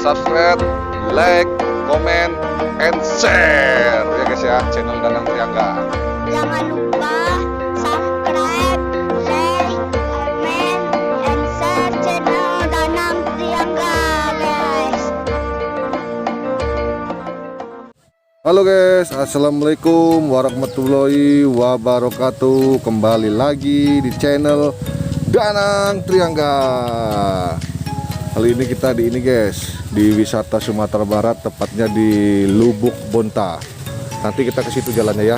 subscribe, like, comment, and share ya guys ya, channel Danang Triangga. Jangan lupa subscribe, like, comment, and share channel Danang Triangga guys. Halo guys, assalamualaikum warahmatullahi wabarakatuh. Kembali lagi di channel Danang Triangga. Kali ini kita di guys, di wisata Sumatera Barat, tepatnya di Lubuk Bonta. Nanti kita ke situ jalannya ya.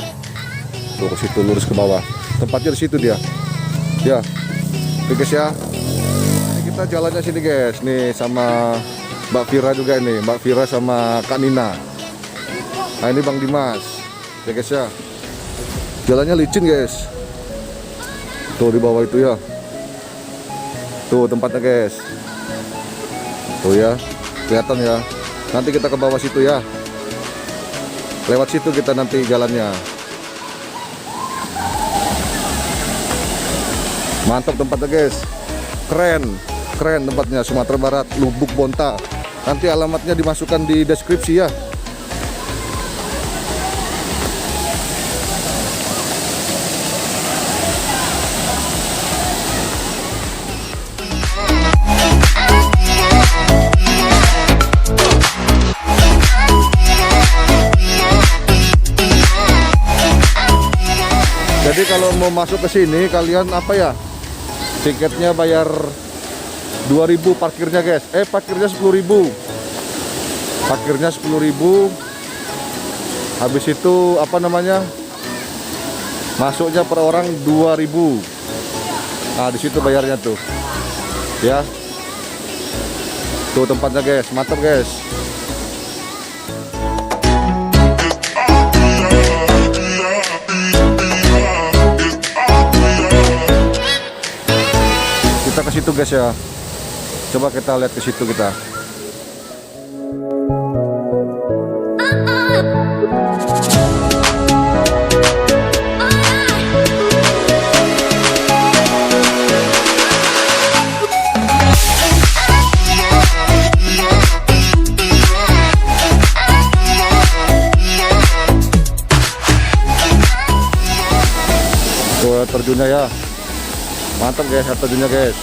Tuh ke situ lurus ke bawah. Tempatnya di situ dia. Ya. Oke guys ya. Ini kita jalannya sini guys. Nih sama Mbak Vira juga ini, Mbak Vira sama Kak Nina. Nah ini Bang Dimas. Ya guys ya. Jalannya licin guys. Tuh di bawah itu ya. Tuh tempatnya guys. Tuh ya, kelihatan ya. Nanti kita ke bawah situ ya. Lewat situ kita nanti jalannya. Mantap tempatnya guys. Keren, keren tempatnya, Sumatera Barat, Lubuk Bonta. Nanti alamatnya dimasukkan di deskripsi ya. Jadi kalau mau masuk ke sini kalian apa ya? Tiketnya bayar 2.000 parkirnya guys. Parkirnya 10.000. Parkirnya 10.000. Habis itu apa namanya? Masuknya per orang 2.000. Nah, di situ bayarnya tuh. Ya. Tuh tempatnya guys, mantap guys. Kita ke situ guys ya. Coba kita lihat ke situ kita. Tuh terjunnya ya. Mantap guys, air terjunnya guys.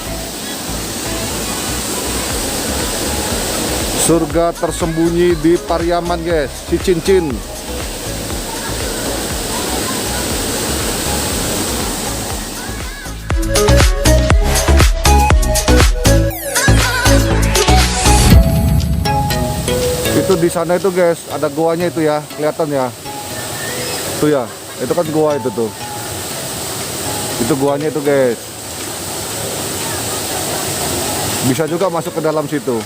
Surga tersembunyi di Pariaman guys, si Cincin. Itu di sana itu guys, ada goanya itu ya, kelihatan ya. Tuh ya, itu kan goa itu tuh. Itu goanya itu guys. Bisa juga masuk ke dalam situ.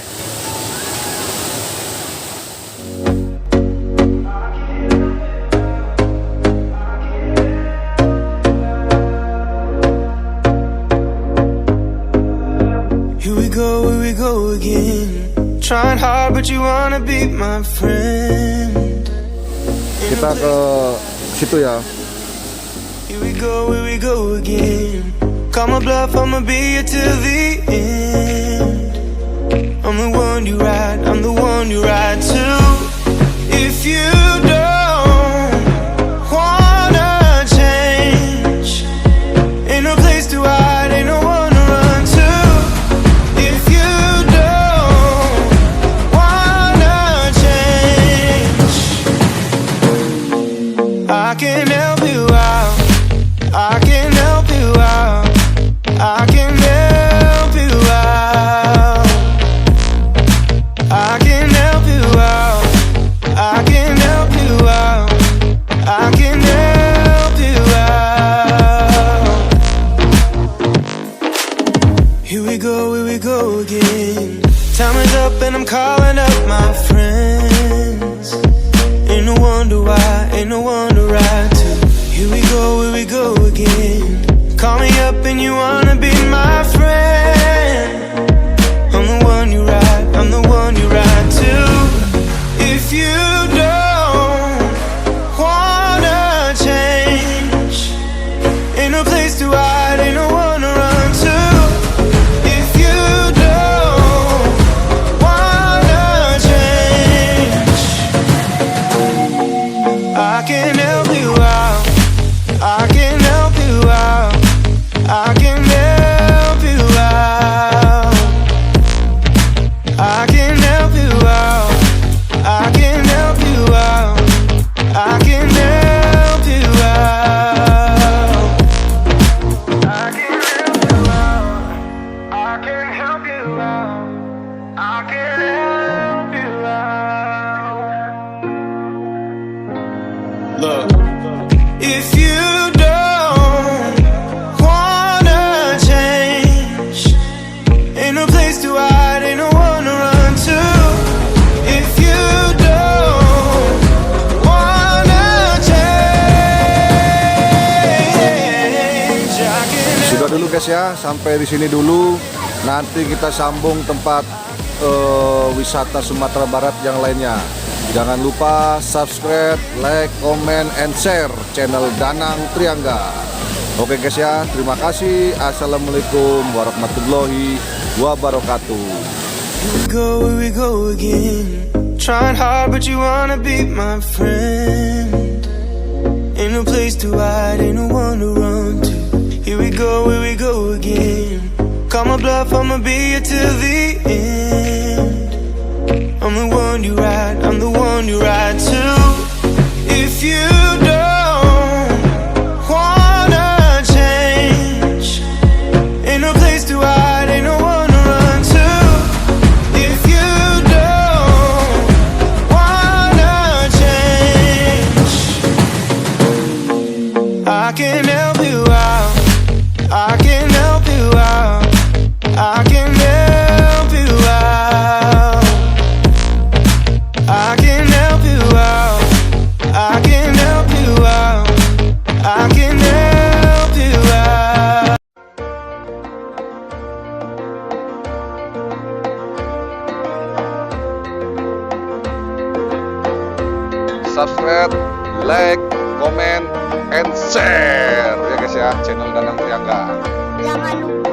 Here we go again. Trying hard but you wanna be my friend. Kita ke situ ya. Here we go again. Call my bluff, I'ma be here till the end. I'm the one you ride, I'm the one you ride to. If you don't wanna change, ain't no place to hide, ain't no one to run to. If you don't wanna change, I can help you out, I can help you out, I can help you out, I can help you out, I can help you out, I can help you out. Here we go again. Time is up and I'm calling up my friends. Ain't no wonder why, ain't no wonder right to. Here we go again. If you don't wanna change, ain't no place to hide, ain't no one to run to. If you don't wanna change, I can. Sudah dulu guys ya, sampai di sini dulu. Nanti kita sambung tempat wisata Sumatera Barat yang lainnya. Jangan lupa subscribe, like, comment, and share channel Danang Triangga. Oke guys ya, terima kasih. Assalamualaikum warahmatullahi wabarakatuh. Here we go again. Trying hard, but you wanna be my friend. Ain't no place to hide, ain't no one to run to. Here we go again. Call my bluff, I'ma be here till the end. I'm the one you ride, I'm the one you ride to. If you don't wanna change, ain't no place to hide, ain't no one to run to. If you don't wanna change, I can help you out, I can help you out, I can help you out, I can help you out, I can help you out, I can help you out. Subscribe, like, comment, and share ya guys ya channel Danang Triangga. Jangan lupa